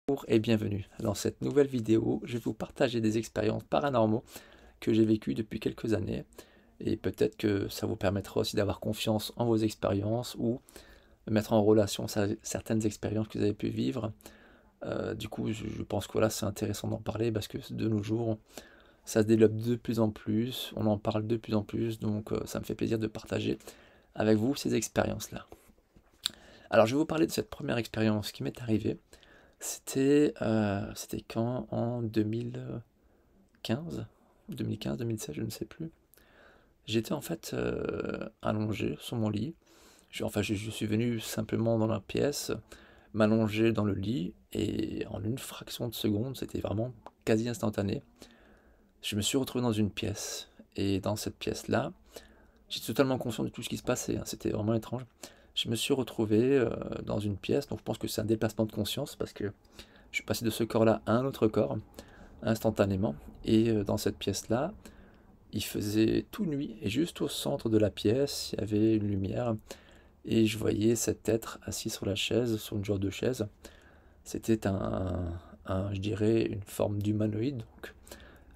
Bonjour et bienvenue. Dans cette nouvelle vidéo, je vais vous partager des expériences paranormaux que j'ai vécues depuis quelques années et peut-être que ça vous permettra aussi d'avoir confiance en vos expériences ou de mettre en relation certaines expériences que vous avez pu vivre. Du coup, je pense que voilà, c'est intéressant d'en parler parce que de nos jours, ça se développe de plus en plus, on en parle de plus en plus, donc ça me fait plaisir de partager avec vous ces expériences-là. Alors, je vais vous parler de cette première expérience qui m'est arrivée. C'était quand? En 2015? 2015, 2016, je ne sais plus. J'étais en fait allongé sur mon lit. Je suis venu simplement dans la pièce, m'allonger dans le lit, et en une fraction de seconde, c'était vraiment quasi instantané. Je me suis retrouvé dans une pièce. Et dans cette pièce-là, j'étais totalement conscient de tout ce qui se passait, hein. C'était vraiment étrange. Je me suis retrouvé dans une pièce, donc je pense que c'est un déplacement de conscience parce que je suis passé de ce corps-là à un autre corps instantanément. Et dans cette pièce-là, il faisait tout nuit. Et juste au centre de la pièce, il y avait une lumière. Et je voyais cet être assis sur la chaise, sur une genre de chaise. C'était je dirais, une forme d'humanoïde, donc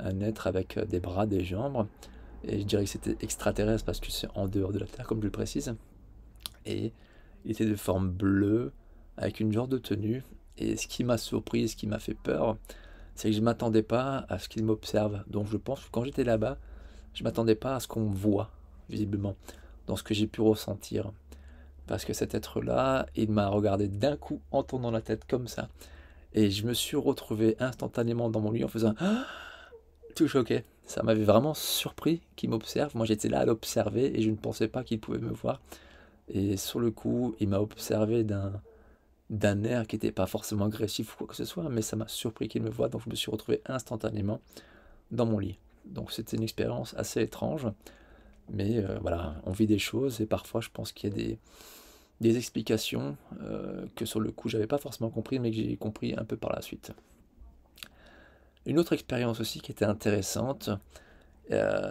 un être avec des bras, des jambes. Et je dirais que c'était extraterrestre parce que c'est en dehors de la Terre, comme je le précise. Et il était de forme bleue, avec une genre de tenue. Et ce qui m'a surpris, ce qui m'a fait peur, c'est que je ne m'attendais pas à ce qu'il m'observe. Donc je pense que quand j'étais là-bas, je ne m'attendais pas à ce qu'on me voit, visiblement, dans ce que j'ai pu ressentir. Parce que cet être-là, il m'a regardé d'un coup en tournant la tête comme ça. Et je me suis retrouvé instantanément dans mon lit en faisant ah tout choqué. Ça m'avait vraiment surpris qu'il m'observe. Moi j'étais là à l'observer et je ne pensais pas qu'il pouvait me voir. Et sur le coup, il m'a observé d'un air qui n'était pas forcément agressif ou quoi que ce soit, mais ça m'a surpris qu'il me voie, donc je me suis retrouvé instantanément dans mon lit. Donc c'était une expérience assez étrange, mais voilà, on vit des choses et parfois je pense qu'il y a des explications que sur le coup j'avais pas forcément compris, mais que j'ai compris un peu par la suite. Une autre expérience aussi qui était intéressante,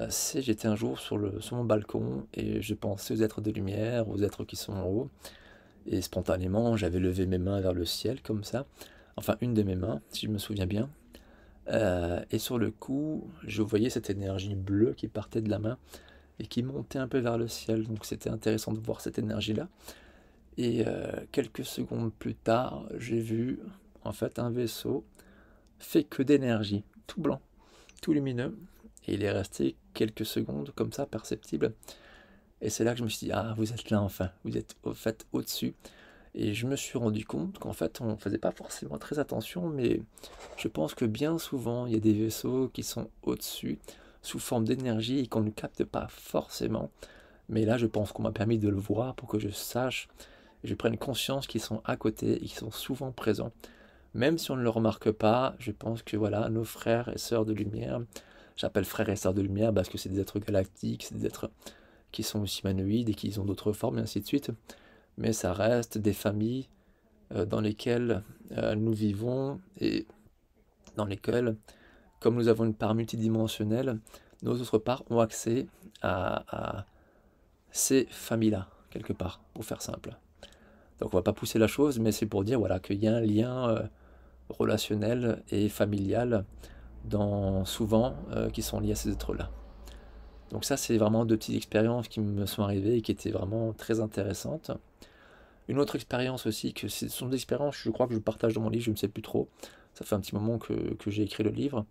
c'est j'étais un jour sur mon balcon et je pensais aux êtres de lumière, aux êtres qui sont en haut, et spontanément j'avais levé mes mains vers le ciel comme ça, enfin une de mes mains si je me souviens bien. Et sur le coup, je voyais cette énergie bleue qui partait de la main et qui montait un peu vers le ciel. Donc c'était intéressant de voir cette énergie-là. Et quelques secondes plus tard, j'ai vu en fait un vaisseau fait que d'énergie, tout blanc, tout lumineux. Et il est resté quelques secondes comme ça, perceptible. Et c'est là que je me suis dit, ah, vous êtes là enfin, vous êtes au fait au-dessus. Et je me suis rendu compte qu'en fait, on ne faisait pas forcément très attention, mais je pense que bien souvent, il y a des vaisseaux qui sont au-dessus, sous forme d'énergie, et qu'on ne capte pas forcément. Mais là, je pense qu'on m'a permis de le voir pour que je sache, et je prenne conscience qu'ils sont à côté et qu'ils sont souvent présents. Même si on ne le remarque pas, je pense que voilà, nos frères et sœurs de lumière, j'appelle frères et sœurs de lumière parce que c'est des êtres galactiques, c'est des êtres qui sont aussi humanoïdes et qui ont d'autres formes, et ainsi de suite. Mais ça reste des familles dans lesquelles nous vivons et dans lesquelles, comme nous avons une part multidimensionnelle, nos autres parts ont accès à ces familles-là, quelque part, pour faire simple. Donc on va pas pousser la chose, mais c'est pour dire voilà, qu'il y a un lien relationnel et familial souvent qui sont liés à ces êtres-là. Donc ça, c'est vraiment deux petites expériences qui me sont arrivées et qui étaient vraiment très intéressantes. Une autre expérience aussi, ce sont des expériences, je crois que je partage dans mon livre, je ne sais plus trop. Ça fait un petit moment que j'ai écrit le livre.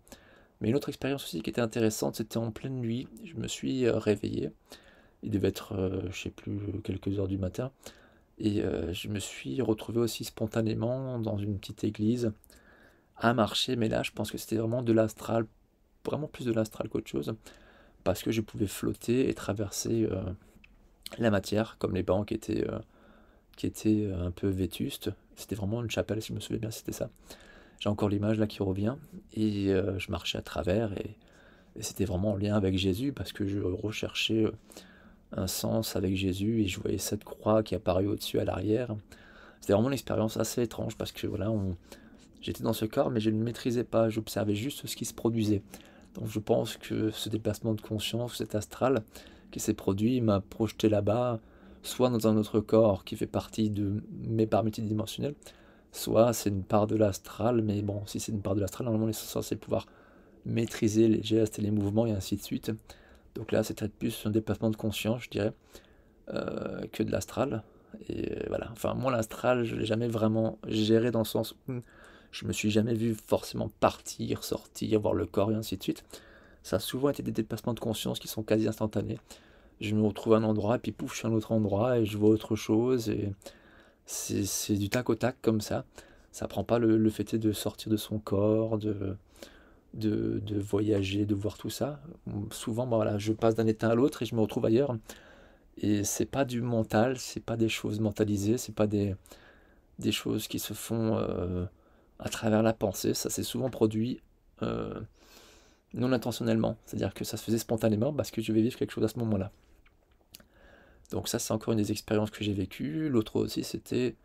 Mais une autre expérience aussi qui était intéressante, c'était en pleine nuit. Je me suis réveillé. Il devait être, je sais plus, quelques heures du matin. Et je me suis retrouvé aussi spontanément dans une petite église à marcher. Mais là, je pense que c'était vraiment de l'astral, vraiment plus de l'astral qu'autre chose. Parce que je pouvais flotter et traverser la matière, comme les bancs qui était un peu vétuste. C'était vraiment une chapelle, si je me souviens bien, c'était ça. J'ai encore l'image là qui revient. Et je marchais à travers et c'était vraiment en lien avec Jésus parce que je recherchais un sens avec Jésus et je voyais cette croix qui apparaît au-dessus à l'arrière. C'était vraiment une expérience assez étrange parce que voilà, j'étais dans ce corps mais je ne maîtrisais pas, j'observais juste ce qui se produisait. Donc je pense que ce déplacement de conscience, cet astral qui s'est produit m'a projeté là-bas, soit dans un autre corps qui fait partie de mes parts multidimensionnelles, soit c'est une part de l'astral, mais bon, si c'est une part de l'astral, normalement on est censé pouvoir maîtriser les gestes et les mouvements et ainsi de suite. Donc là, c'est peut-être plus un déplacement de conscience, je dirais, que de l'astral. Et voilà, enfin moi l'astral, je l'ai jamais vraiment géré dans le sens où je me suis jamais vu forcément partir, sortir, voir le corps et ainsi de suite. Ça a souvent été des déplacements de conscience qui sont quasi instantanés. Je me retrouve à un endroit, et puis pouf, je suis à un autre endroit, et je vois autre chose, et c'est du tac au tac comme ça. Ça prend pas le fait de sortir de son corps, de voyager, de voir tout ça. Souvent, bah voilà, je passe d'un état à l'autre et je me retrouve ailleurs. Et c'est pas du mental, c'est pas des choses mentalisées, c'est pas des choses qui se font à travers la pensée. Ça s'est souvent produit euh, non intentionnellement. C'est-à-dire que ça se faisait spontanément parce que je vais vivre quelque chose à ce moment-là. Donc ça, c'est encore une des expériences que j'ai vécues. L'autre aussi, c'était,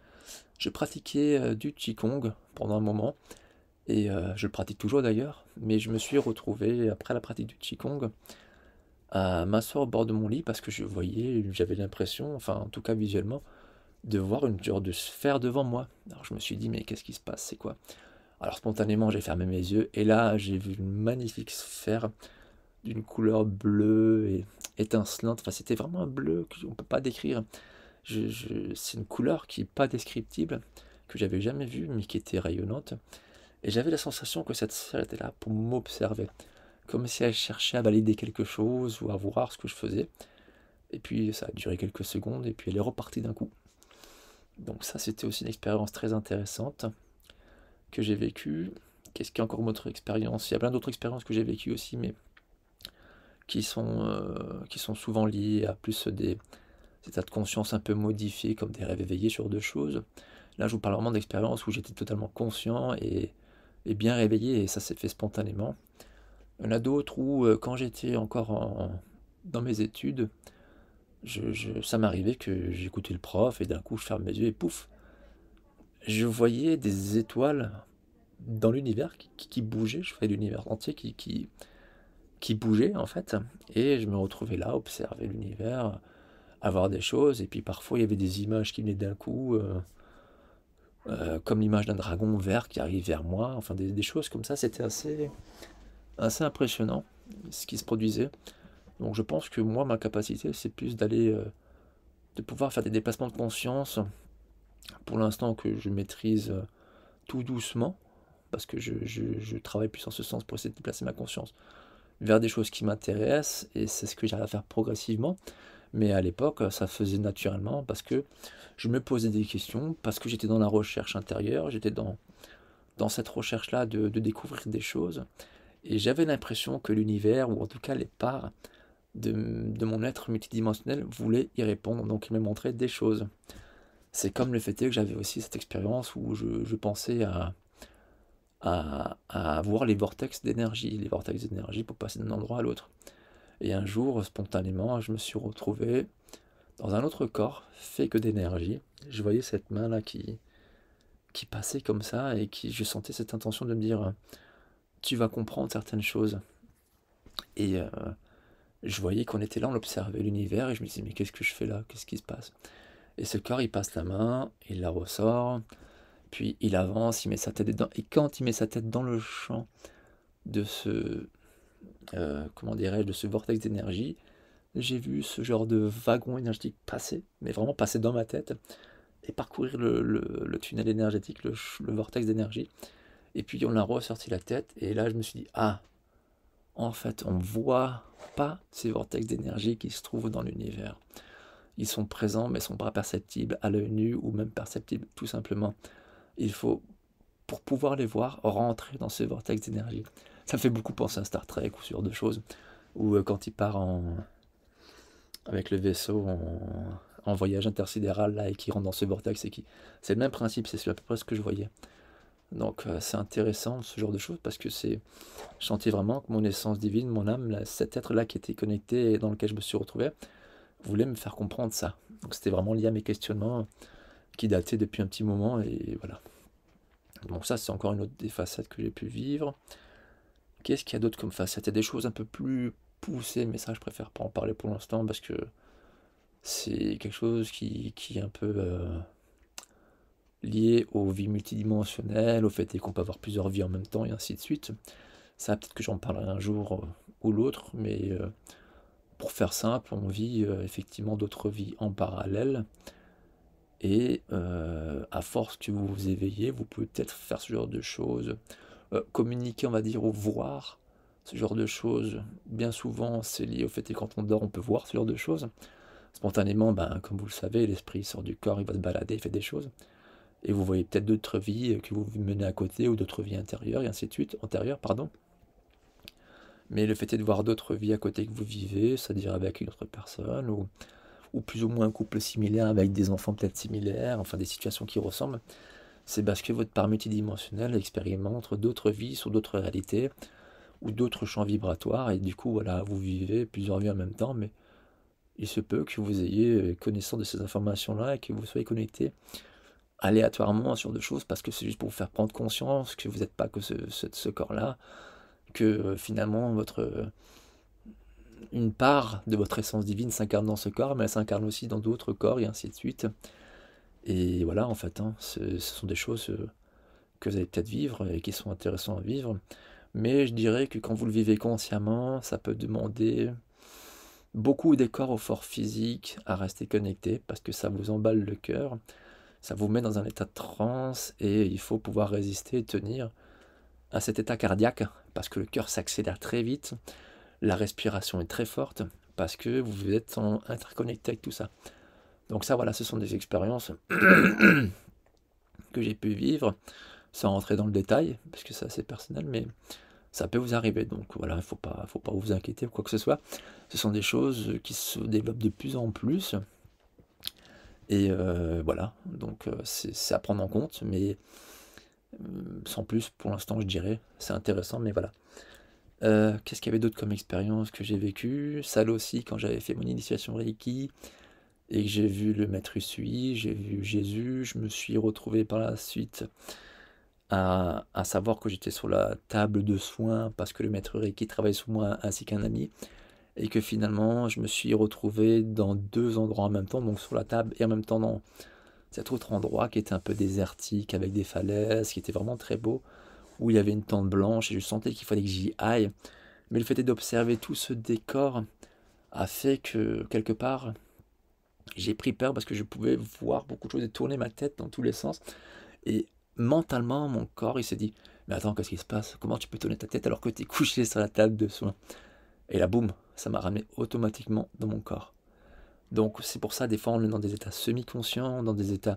je pratiquais du Qigong pendant un moment, et je le pratique toujours d'ailleurs, mais je me suis retrouvé, après la pratique du Qigong, à m'asseoir au bord de mon lit parce que je voyais, j'avais l'impression, enfin en tout cas visuellement, de voir une genre de sphère devant moi. Alors je me suis dit, mais qu'est-ce qui se passe, c'est quoi? Alors spontanément, j'ai fermé mes yeux, et là, j'ai vu une magnifique sphère d'une couleur bleue et étincelante. Enfin, c'était vraiment un bleu qu'on ne peut pas décrire. C'est une couleur qui n'est pas descriptible, que j'avais jamais vue, mais qui était rayonnante. Et j'avais la sensation que cette sphère était là pour m'observer, comme si elle cherchait à valider quelque chose ou à voir ce que je faisais. Et puis ça a duré quelques secondes, et puis elle est repartie d'un coup. Donc ça, c'était aussi une expérience très intéressante que j'ai vécue. Qu'est-ce qu'il y a encore une autre expérience? Il y a plein d'autres expériences que j'ai vécues aussi, mais qui sont souvent liées à plus des états de conscience un peu modifiés, comme des rêves éveillés sur deux choses. Là, je vous parle vraiment d'expériences où j'étais totalement conscient et bien réveillé, et ça s'est fait spontanément. Il y en a d'autres où, quand j'étais encore dans mes études, ça m'arrivait que j'écoutais le prof, et d'un coup, je ferme mes yeux, et pouf, je voyais des étoiles dans l'univers qui bougeaient. Je voyais l'univers entier qui bougeait, en fait, et je me retrouvais là, observer l'univers, à voir des choses, et puis parfois, il y avait des images qui venaient d'un coup, comme l'image d'un dragon vert qui arrive vers moi, enfin des choses comme ça. C'était assez impressionnant ce qui se produisait. Donc je pense que moi, ma capacité, c'est plus de pouvoir faire des déplacements de conscience, pour l'instant que je maîtrise tout doucement, parce que je travaille plus en ce sens pour essayer de déplacer ma conscience vers des choses qui m'intéressent, et c'est ce que j'arrive à faire progressivement. Mais à l'époque, ça faisait naturellement parce que je me posais des questions, parce que j'étais dans la recherche intérieure, j'étais dans cette recherche-là de découvrir des choses. Et j'avais l'impression que l'univers, ou en tout cas les parts de mon être multidimensionnel, voulaient y répondre, donc ils me montraient des choses. C'est comme le fait est que j'avais aussi cette expérience où je pensais à voir les vortex d'énergie pour passer d'un endroit à l'autre. Et un jour, spontanément, je me suis retrouvé dans un autre corps fait que d'énergie. Je voyais cette main-là qui passait comme ça, et je sentais cette intention de me dire, tu vas comprendre certaines choses. Et je voyais qu'on était là, on observait l'univers, et je me disais, mais qu'est-ce que je fais là? Qu'est-ce qui se passe? Et ce corps, il passe la main, il la ressort, puis il avance, il met sa tête dedans, et quand il met sa tête dans le champ de comment dirais-je, de ce vortex d'énergie, j'ai vu ce genre de wagon énergétique passer, mais vraiment passer dans ma tête, et parcourir le tunnel énergétique, le vortex d'énergie. Et puis on a ressorti la tête, et là je me suis dit, ah, en fait, on ne voit pas ces vortex d'énergie qui se trouvent dans l'univers. Ils sont présents, mais ne sont pas perceptibles à l'œil nu, ou même perceptibles tout simplement. Il faut, pour pouvoir les voir, rentrer dans ce vortex d'énergie. Ça me fait beaucoup penser à Star Trek ou ce genre de choses, où quand il part avec le vaisseau en voyage intersidéral là, et qui rentre dans ce vortex, c'est le même principe, c'est à peu près ce que je voyais. Donc c'est intéressant ce genre de choses, parce que je sentais vraiment que mon essence divine, mon âme, là, cet être-là qui était connecté et dans lequel je me suis retrouvé, voulait me faire comprendre ça. Donc c'était vraiment lié à mes questionnements qui dataient depuis un petit moment, et voilà. Donc ça, c'est encore une autre des facettes que j'ai pu vivre. Qu'est-ce qu'il y a d'autre comme facettes? Il y a des choses un peu plus poussées, mais ça, je préfère pas en parler pour l'instant, parce que c'est quelque chose qui est un peu liées aux vies multidimensionnelles, au fait qu'on peut avoir plusieurs vies en même temps, et ainsi de suite. Ça, peut-être que j'en parlerai un jour ou l'autre, mais pour faire simple, on vit effectivement d'autres vies en parallèle, et à force que vous vous éveillez, vous pouvez peut-être faire ce genre de choses, communiquer, on va dire, ou voir ce genre de choses. Bien souvent, c'est lié au fait que quand on dort, on peut voir ce genre de choses. Spontanément, ben, comme vous le savez, l'esprit sort du corps, il va se balader, il fait des choses. Et vous voyez peut-être d'autres vies que vous menez à côté, ou d'autres vies intérieures, et ainsi de suite, antérieures, pardon. Mais le fait est de voir d'autres vies à côté que vous vivez, c'est-à-dire avec une autre personne, ou plus ou moins un couple similaire avec des enfants peut-être similaires, enfin des situations qui ressemblent, c'est parce que votre part multidimensionnelle expérimente d'autres vies sur d'autres réalités, ou d'autres champs vibratoires, et du coup, voilà, vous vivez plusieurs vies en même temps, mais il se peut que vous ayez connaissance de ces informations-là et que vous soyez connecté aléatoirement sur deux choses, parce que c'est juste pour vous faire prendre conscience que vous n'êtes pas que ce corps-là, que finalement une part de votre essence divine s'incarne dans ce corps, mais elle s'incarne aussi dans d'autres corps, et ainsi de suite. Et voilà, en fait, hein, ce sont des choses que vous allez peut-être vivre et qui sont intéressantes à vivre. Mais je dirais que quand vous le vivez consciemment, ça peut demander beaucoup d'efforts au fort physique à rester connecté, parce que ça vous emballe le cœur, ça vous met dans un état de transe, et il faut pouvoir résister et tenir à cet état cardiaque, parce que le cœur s'accélère très vite, la respiration est très forte, parce que vous êtes interconnecté avec tout ça. Donc ça, voilà, ce sont des expériences que j'ai pu vivre, sans rentrer dans le détail, parce que c'est assez personnel, mais ça peut vous arriver. Donc voilà, il ne faut pas vous inquiéter ou quoi que ce soit. Ce sont des choses qui se développent de plus en plus. Et voilà, donc c'est à prendre en compte, mais sans plus pour l'instant, je dirais. C'est intéressant, mais voilà. Qu'est-ce qu'il y avait d'autre comme expérience que j'ai vécue? Celle aussi, quand j'avais fait mon initiation Reiki, et que j'ai vu le maître Usui, j'ai vu Jésus, je me suis retrouvé par la suite à savoir que j'étais sur la table de soins parce que le maître Reiki travaille sur moi ainsi qu'un ami, et que finalement je me suis retrouvé dans deux endroits en même temps, donc sur la table et en même temps dans cet autre endroit qui était un peu désertique avec des falaises, qui était vraiment très beau, où il y avait une tente blanche et je sentais qu'il fallait que j'y aille. Mais le fait d'observer tout ce décor a fait que quelque part j'ai pris peur parce que je pouvais voir beaucoup de choses et tourner ma tête dans tous les sens. Et mentalement, mon corps, il s'est dit, mais attends, qu'est-ce qui se passe? Comment tu peux tourner ta tête alors que tu es couché sur la table de soins? Et là, boum, ça m'a ramené automatiquement dans mon corps. Donc c'est pour ça, des fois, on est dans des états semi-conscients, dans des états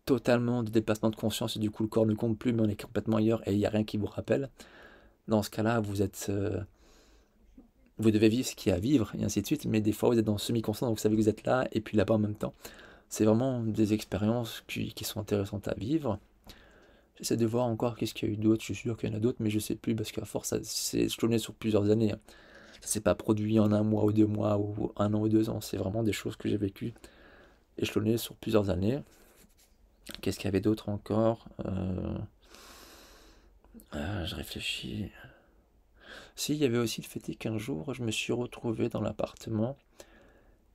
totalement de déplacement de conscience, et du coup, le corps ne compte plus, mais on est complètement ailleurs, et il n'y a rien qui vous rappelle. Dans ce cas-là, vous devez vivre ce qu'il y a à vivre, et ainsi de suite, mais des fois, vous êtes dans semi-conscient, donc vous savez que vous êtes là, et puis là-bas en même temps. C'est vraiment des expériences qui sont intéressantes à vivre. J'essaie de voir encore qu'est-ce qu'il y a eu d'autre. Je suis sûr qu'il y en a d'autres, mais je sais plus parce qu'à force, ça s'est échelonné sur plusieurs années. Ça s'est pas produit en un mois ou 2 mois ou un an ou 2 ans. C'est vraiment des choses que j'ai vécues échelonnées sur plusieurs années. Qu'est-ce qu'il y avait d'autre encore? Je réfléchis. Si, il y avait aussi le fait qu'un jour, je me suis retrouvé dans l'appartement.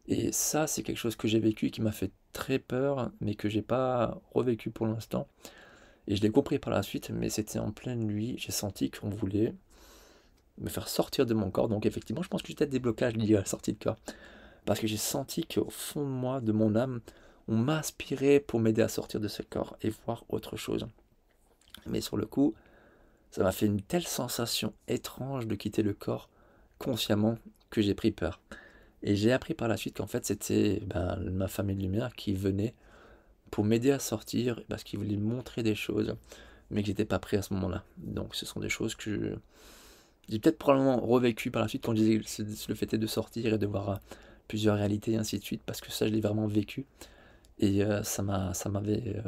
Et ça, c'est quelque chose que j'ai vécu qui m'a fait très peur, mais que j'ai pas revécu pour l'instant. Et je l'ai compris par la suite, mais c'était en pleine nuit. J'ai senti qu'on voulait me faire sortir de mon corps. Donc effectivement, je pense que j'ai peut-être des blocages liés à la sortie de corps. Parce que j'ai senti qu'au fond de moi, de mon âme, on m'a aspiré pour m'aider à sortir de ce corps et voir autre chose. Mais sur le coup, ça m'a fait une telle sensation étrange de quitter le corps consciemment que j'ai pris peur. Et j'ai appris par la suite qu'en fait c'était ma famille de lumière qui venait pour m'aider à sortir parce qu'ils voulaient me montrer des choses, mais que j'étais pas prêt à ce moment-là. Donc ce sont des choses que j'ai peut-être probablement revécu par la suite quand je disais le fait de sortir et de voir plusieurs réalités et ainsi de suite, parce que ça je l'ai vraiment vécu, et ça m'avait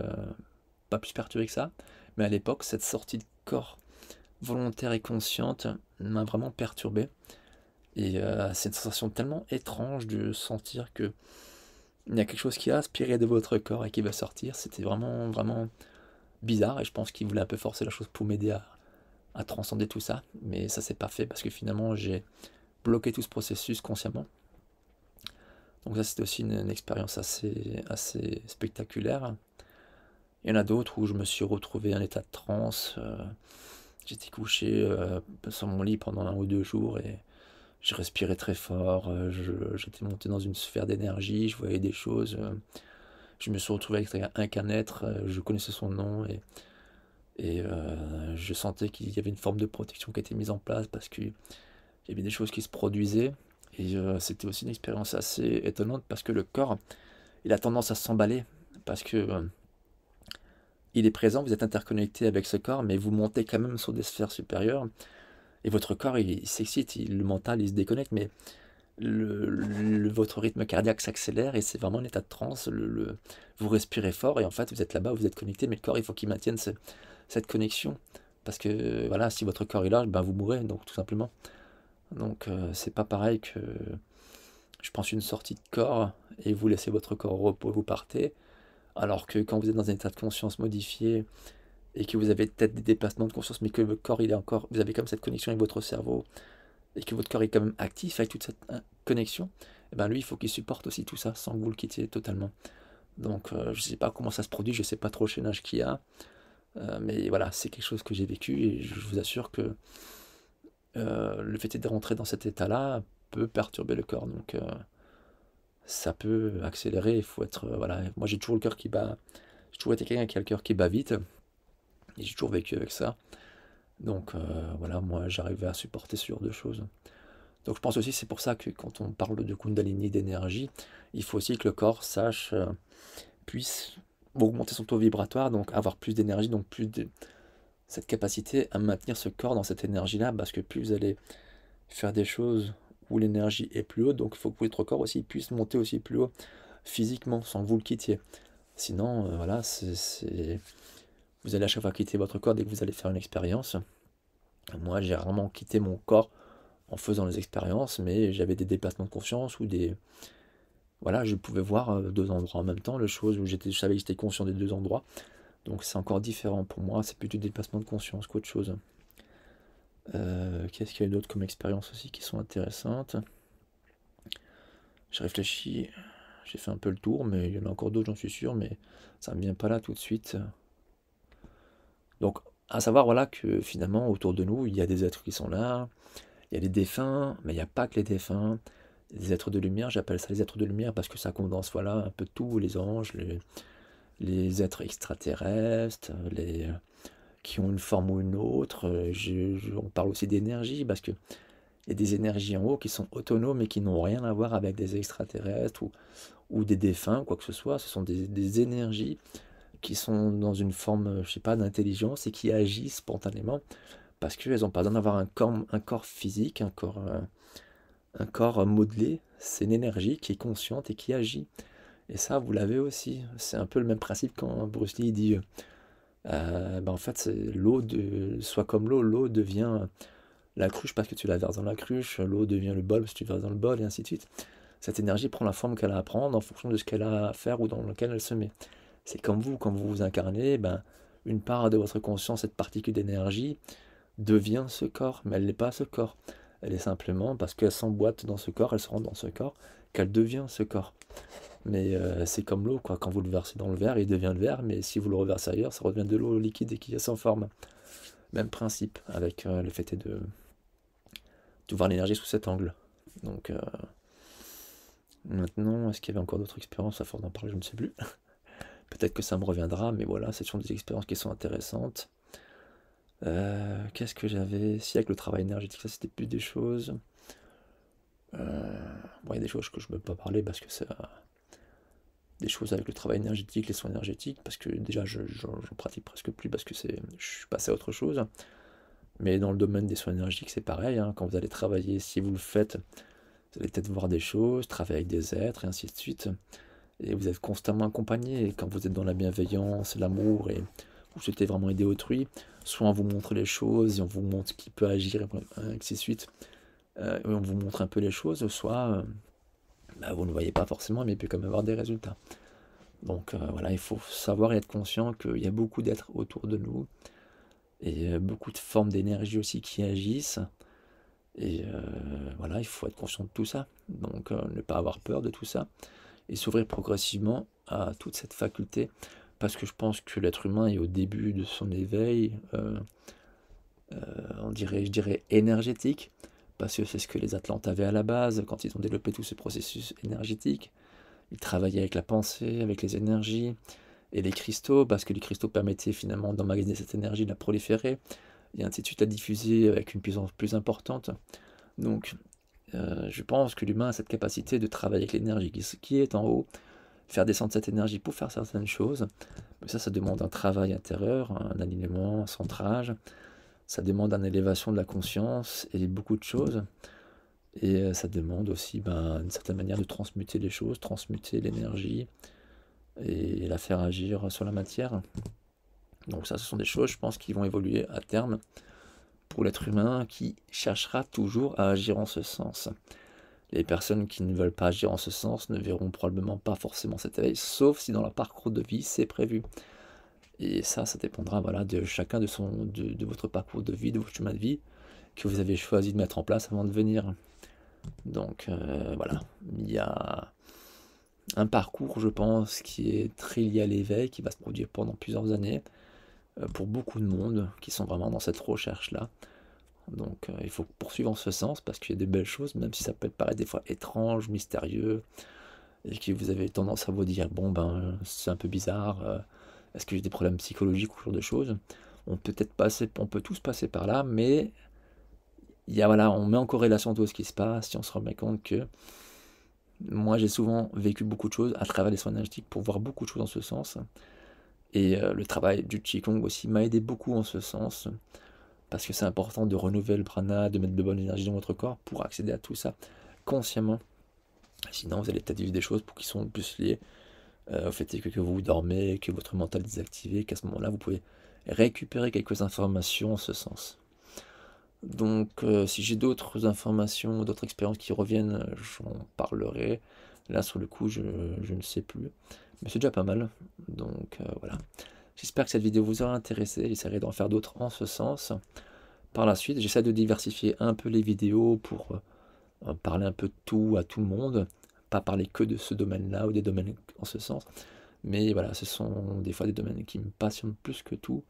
pas plus perturbé que ça. Mais à l'époque, cette sortie de corps volontaire et consciente m'a vraiment perturbé. Et c'est une sensation tellement étrange de sentir que il y a quelque chose qui a aspiré de votre corps et qui va sortir. C'était vraiment, vraiment bizarre, et je pense qu'il voulait un peu forcer la chose pour m'aider à transcender tout ça. Mais ça s'est pas fait parce que finalement j'ai bloqué tout ce processus consciemment. Donc ça c'était aussi une expérience assez spectaculaire. Il y en a d'autres où je me suis retrouvé en état de transe. J'étais couché sur mon lit pendant 1 ou 2 jours et je respirais très fort. J'étais monté dans une sphère d'énergie, je voyais des choses. Je me suis retrouvé avec qu'un être, je connaissais son nom et je sentais qu'il y avait une forme de protection qui était mise en place parce qu'il y avait des choses qui se produisaient. Et c'était aussi une expérience assez étonnante parce que le corps, il a tendance à s'emballer parce que il est présent, vous êtes interconnecté avec ce corps, mais vous montez quand même sur des sphères supérieures et votre corps, il s'excite, le mental, il se déconnecte, mais votre rythme cardiaque s'accélère et c'est vraiment un état de transe. Vous respirez fort et en fait, vous êtes là-bas, vous êtes connecté, mais le corps, il faut qu'il maintienne cette connexion parce que voilà, si votre corps est là, ben, vous mourrez, donc tout simplement. Donc c'est pas pareil que je pense une sortie de corps et vous laissez votre corps au repos, vous partez. Alors que quand vous êtes dans un état de conscience modifié et que vous avez peut-être des déplacements de conscience, mais que votre corps il est encore, vous avez comme cette connexion avec votre cerveau et que votre corps est quand même actif avec toute cette connexion, et ben lui il faut qu'il supporte aussi tout ça sans que vous le quittiez totalement. Donc je sais pas comment ça se produit, je sais pas trop le chaînage qu'il y a, mais voilà, c'est quelque chose que j'ai vécu et je vous assure que le fait de rentrer dans cet état-là peut perturber le corps. Donc ça peut accélérer, il faut être... voilà, moi j'ai toujours le cœur qui bat, j'ai toujours été quelqu'un qui a le cœur qui bat vite, et j'ai toujours vécu avec ça. Donc voilà, moi j'arrivais à supporter ce genre de choses. Donc je pense aussi c'est pour ça que quand on parle de Kundalini d'énergie, il faut aussi que le corps sache, puisse augmenter son taux vibratoire, donc avoir plus d'énergie, donc plus de cette capacité à maintenir ce corps dans cette énergie-là, parce que plus vous allez faire des choses où l'énergie est plus haute, donc il faut que votre corps aussi puisse monter aussi plus haut physiquement, sans que vous le quittiez. Sinon, voilà, vous allez à chaque fois quitter votre corps dès que vous allez faire une expérience. Moi, j'ai rarement quitté mon corps en faisant les expériences, mais j'avais des déplacements de conscience ou des... Voilà, je pouvais voir 2 endroits en même temps, les choses où je savais que j'étais conscient des 2 endroits. Donc c'est encore différent pour moi, c'est plutôt des déplacements de conscience qu'autre chose. Qu'est-ce qu'il y a d'autre comme expérience aussi qui sont intéressantes? Je réfléchis, j'ai fait un peu le tour, mais il y en a encore d'autres, j'en suis sûr, mais ça ne me vient pas là tout de suite. Donc, à savoir, voilà, que finalement, autour de nous, il y a des êtres qui sont là, il y a les défunts, mais il n'y a pas que les défunts. Les êtres de lumière, j'appelle ça les êtres de lumière parce que ça condense, voilà, un peu tout, les anges, les êtres extraterrestres, qui ont une forme ou une autre. On parle aussi d'énergie parce que il y a des énergies en haut qui sont autonomes et qui n'ont rien à voir avec des extraterrestres ou des défunts, quoi que ce soit. Ce sont des énergies qui sont dans une forme, je sais pas, d'intelligence et qui agissent spontanément parce qu'elles n'ont pas besoin d'avoir un corps physique, un corps modelé. C'est une énergie qui est consciente et qui agit. Et ça, vous l'avez aussi. C'est un peu le même principe quand Bruce Lee dit ben en fait, soit comme l'eau devient la cruche parce que tu la verses dans la cruche, l'eau devient le bol parce que tu verses dans le bol, et ainsi de suite. Cette énergie prend la forme qu'elle a à prendre en fonction de ce qu'elle a à faire ou dans lequel elle se met. C'est comme vous, quand vous vous incarnez, ben, une part de votre conscience, cette particule d'énergie, devient ce corps, mais elle n'est pas ce corps. Elle est simplement parce qu'elle s'emboîte dans ce corps, elle se rend dans ce corps, qu'elle devient ce corps. Mais c'est comme l'eau, quoi. Quand vous le versez dans le verre, il devient le verre, mais si vous le reversez ailleurs, ça redevient de l'eau liquide et qui est sans forme. Même principe avec le fait de voir l'énergie sous cet angle. Donc maintenant, est-ce qu'il y avait encore d'autres expériences à force d'en parler, je ne sais plus. Peut-être que ça me reviendra, mais voilà, ce sont des expériences qui sont intéressantes. Qu'est-ce que j'avais? Si, avec le travail énergétique, ça c'était plus des choses. Bon, il y a des choses que je ne peux pas parler parce que c'est des choses avec le travail énergétique, les soins énergétiques, parce que déjà j'en pratique presque plus parce que je suis passé à autre chose. Mais dans le domaine des soins énergétiques, c'est pareil, hein, quand vous allez travailler, si vous le faites, vous allez peut-être voir des choses, travailler avec des êtres, et ainsi de suite. Et vous êtes constamment accompagné. Et quand vous êtes dans la bienveillance, l'amour, et vous souhaitez vraiment aider autrui, soit on vous montre les choses, et on vous montre qui peut agir, et ainsi de suite. Et on vous montre un peu les choses, soit bah, vous ne voyez pas forcément, mais il peut quand même avoir des résultats. Donc voilà, il faut savoir et être conscient qu'il y a beaucoup d'êtres autour de nous, et beaucoup de formes d'énergie aussi qui agissent. Et voilà, il faut être conscient de tout ça. Donc ne pas avoir peur de tout ça, et s'ouvrir progressivement à toute cette faculté. parce que je pense que l'être humain est au début de son éveil, je dirais énergétique, parce que c'est ce que les Atlantes avaient à la base, quand ils ont développé tous ces processus énergétiques. Ils travaillaient avec la pensée, avec les énergies, et les cristaux, parce que les cristaux permettaient finalement d'emmagasiner cette énergie, de la proliférer, et ainsi de suite la diffuser avec une puissance plus importante. Donc, je pense que l'humain a cette capacité de travailler avec l'énergie qui est en haut, faire descendre cette énergie pour faire certaines choses. Mais ça demande un travail intérieur, un alignement, un centrage. Ça demande une élévation de la conscience et beaucoup de choses. Et ça demande aussi, d'une certaine manière, de transmuter les choses, transmuter l'énergie et la faire agir sur la matière. Donc ça, ce sont des choses, je pense, qui vont évoluer à terme pour l'être humain qui cherchera toujours à agir en ce sens. Les personnes qui ne veulent pas agir en ce sens ne verront probablement pas forcément cet éveil, sauf si dans leur parcours de vie, c'est prévu. Et ça dépendra de chacun de votre parcours de vie, de votre chemin de vie, que vous avez choisi de mettre en place avant de venir. Donc voilà, il y a un parcours, je pense, qui est très lié à l'éveil, qui va se produire pendant plusieurs années, pour beaucoup de monde qui sont vraiment dans cette recherche-là. Donc il faut poursuivre en ce sens, parce qu'il y a des belles choses, même si ça peut paraître des fois étrange, mystérieux, et que vous avez tendance à vous dire, c'est un peu bizarre, est-ce que j'ai des problèmes psychologiques ou ce genre de choses. On peut tous passer par là, mais on met en corrélation tout ce qui se passe, si on se remet compte que moi j'ai souvent vécu beaucoup de choses à travers les soins énergétiques pour voir beaucoup de choses en ce sens. Et le travail du Qigong aussi m'a aidé beaucoup en ce sens, parce que c'est important de renouveler le prana, de mettre de bonnes énergies dans votre corps pour accéder à tout ça consciemment. Sinon, vous allez peut-être vivre des choses qui sont plus liées au fait que vous dormez, que votre mental est désactivé, qu'à ce moment-là, vous pouvez récupérer quelques informations en ce sens. Donc, si j'ai d'autres informations, d'autres expériences qui reviennent, j'en parlerai. Là, sur le coup, je ne sais plus. Mais c'est déjà pas mal. Donc, voilà. J'espère que cette vidéo vous aura intéressé. J'essaierai d'en faire d'autres en ce sens. Par la suite, j'essaie de diversifier un peu les vidéos pour parler un peu de tout à tout le monde. Pas parler que de ce domaine-là ou des domaines en ce sens. Mais voilà, ce sont des fois des domaines qui me passionnent plus que tout.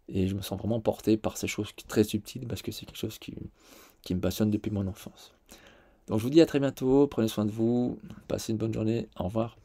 Et je me sens vraiment porté par ces choses très subtiles, parce que c'est quelque chose qui me passionne depuis mon enfance. Donc je vous dis à très bientôt, prenez soin de vous, passez une bonne journée, au revoir.